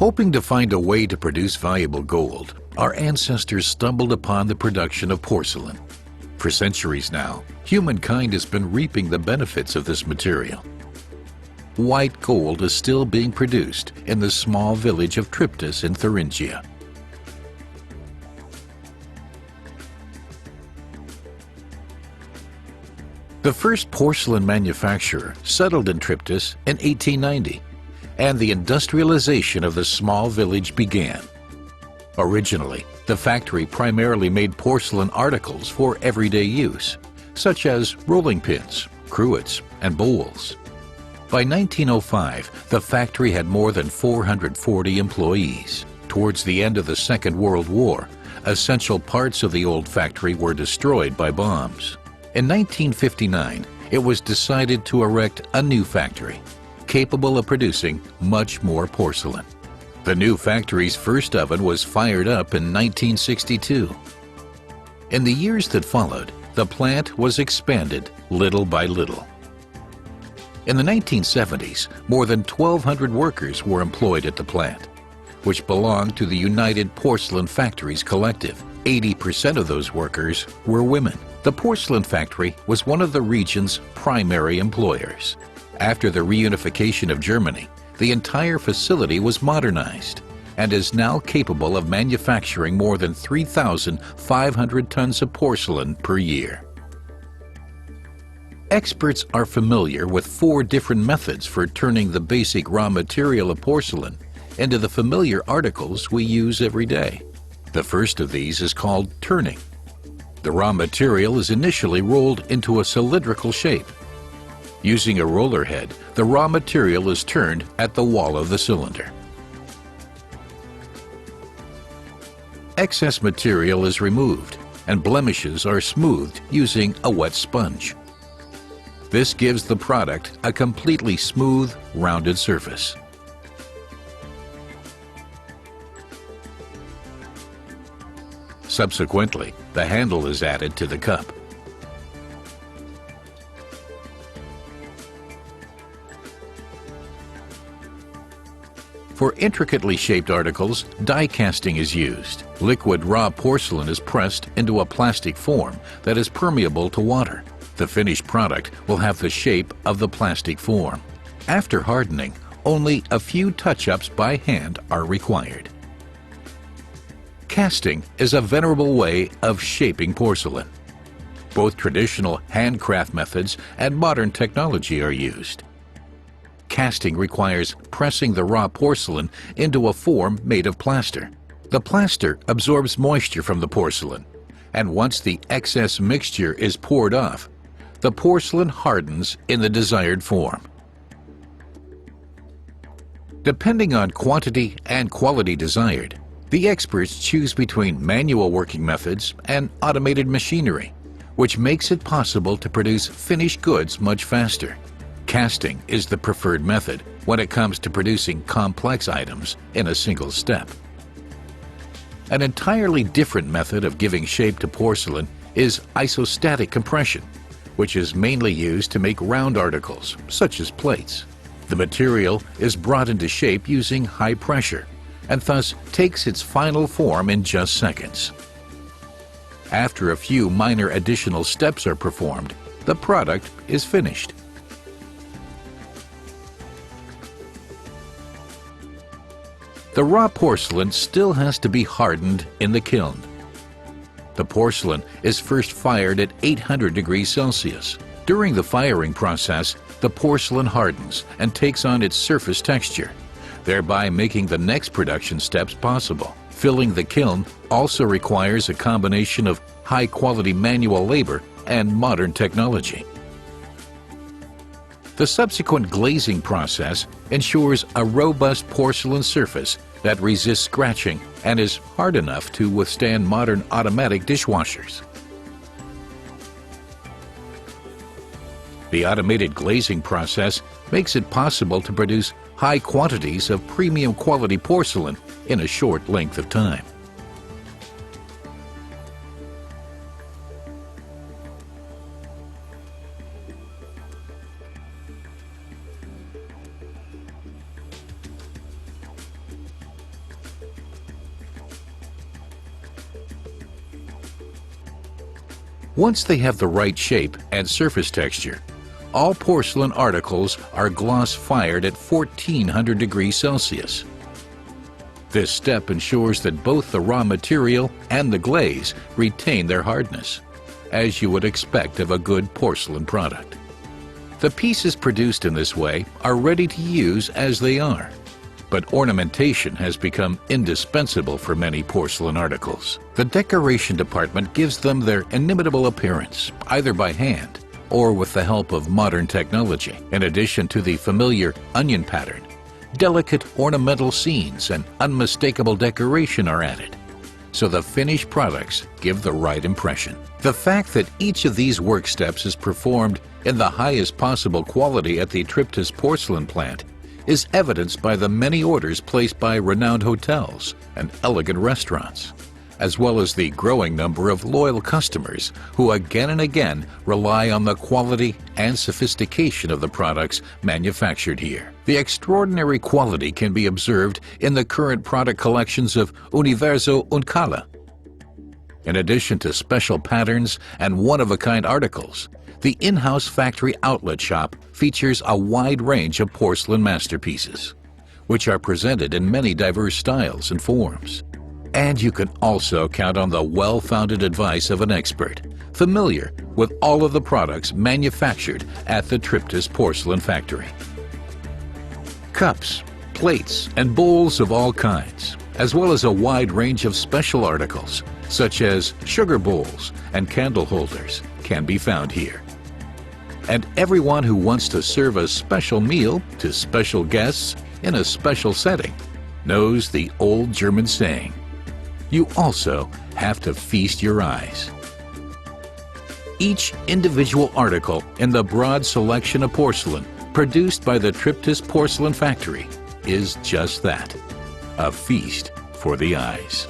Hoping to find a way to produce valuable gold, our ancestors stumbled upon the production of porcelain. For centuries now, humankind has been reaping the benefits of this material. White gold is still being produced in the small village of Triptis in Thuringia. The first porcelain manufacturer settled in Triptis in 1890, and the industrialization of the small village began. Originally, the factory primarily made porcelain articles for everyday use, such as rolling pins, cruets, and bowls. By 1905, the factory had more than 440 employees. Towards the end of the Second World War, essential parts of the old factory were destroyed by bombs. In 1959, it was decided to erect a new factory, capable of producing much more porcelain. The new factory's first oven was fired up in 1962. In the years that followed, the plant was expanded little by little. In the 1970s, more than 1,200 workers were employed at the plant, which belonged to the United Porcelain Factories Collective. 80% of those workers were women. The porcelain factory was one of the region's primary employers. After the reunification of Germany, the entire facility was modernized and is now capable of manufacturing more than 3,500 tons of porcelain per year. Experts are familiar with 4 different methods for turning the basic raw material of porcelain into the familiar articles we use every day. The first of these is called turning. The raw material is initially rolled into a cylindrical shape. Using a roller head, the raw material is turned at the wall of the cylinder. Excess material is removed, and blemishes are smoothed using a wet sponge. This gives the product a completely smooth, rounded surface. Subsequently, the handle is added to the cup. For intricately shaped articles, die casting is used. Liquid raw porcelain is pressed into a plastic form that is permeable to water. The finished product will have the shape of the plastic form. After hardening, only a few touch-ups by hand are required. Casting is a venerable way of shaping porcelain. Both traditional handcraft methods and modern technology are used. Casting requires pressing the raw porcelain into a form made of plaster. The plaster absorbs moisture from the porcelain, and once the excess mixture is poured off, the porcelain hardens in the desired form. Depending on quantity and quality desired, the experts choose between manual working methods and automated machinery, which makes it possible to produce finished goods much faster. Casting is the preferred method when it comes to producing complex items in a single step. An entirely different method of giving shape to porcelain is isostatic compression, which is mainly used to make round articles, such as plates. The material is brought into shape using high pressure, and thus takes its final form in just seconds. After a few minor additional steps are performed, the product is finished. The raw porcelain still has to be hardened in the kiln. The porcelain is first fired at 800 degrees Celsius. During the firing process, the porcelain hardens and takes on its surface texture, thereby making the next production steps possible. Filling the kiln also requires a combination of high-quality manual labor and modern technology. The subsequent glazing process ensures a robust porcelain surface that resists scratching and is hard enough to withstand modern automatic dishwashers. The automated glazing process makes it possible to produce high quantities of premium quality porcelain in a short length of time. Once they have the right shape and surface texture, all porcelain articles are gloss fired at 1400 degrees Celsius. This step ensures that both the raw material and the glaze retain their hardness, as you would expect of a good porcelain product. The pieces produced in this way are ready to use as they are, but ornamentation has become indispensable for many porcelain articles. The decoration department gives them their inimitable appearance, either by hand or with the help of modern technology. In addition to the familiar onion pattern, delicate ornamental scenes and unmistakable decoration are added, so the finished products give the right impression. The fact that each of these work steps is performed in the highest possible quality at the Triptis porcelain plant is evidenced by the many orders placed by renowned hotels and elegant restaurants, as well as the growing number of loyal customers who again and again rely on the quality and sophistication of the products manufactured here. The extraordinary quality can be observed in the current product collections of Universo Uncala. In addition to special patterns and one-of-a-kind articles, the in-house factory outlet shop features a wide range of porcelain masterpieces, which are presented in many diverse styles and forms. And you can also count on the well-founded advice of an expert, familiar with all of the products manufactured at the Triptis Porcelain Factory. Cups, plates, and bowls of all kinds, as well as a wide range of special articles, such as sugar bowls and candle holders, can be found here. And everyone who wants to serve a special meal to special guests in a special setting knows the old German saying, "You also have to feast your eyes." Each individual article in the broad selection of porcelain produced by the Triptis Porcelain Factory is just that, a feast for the eyes.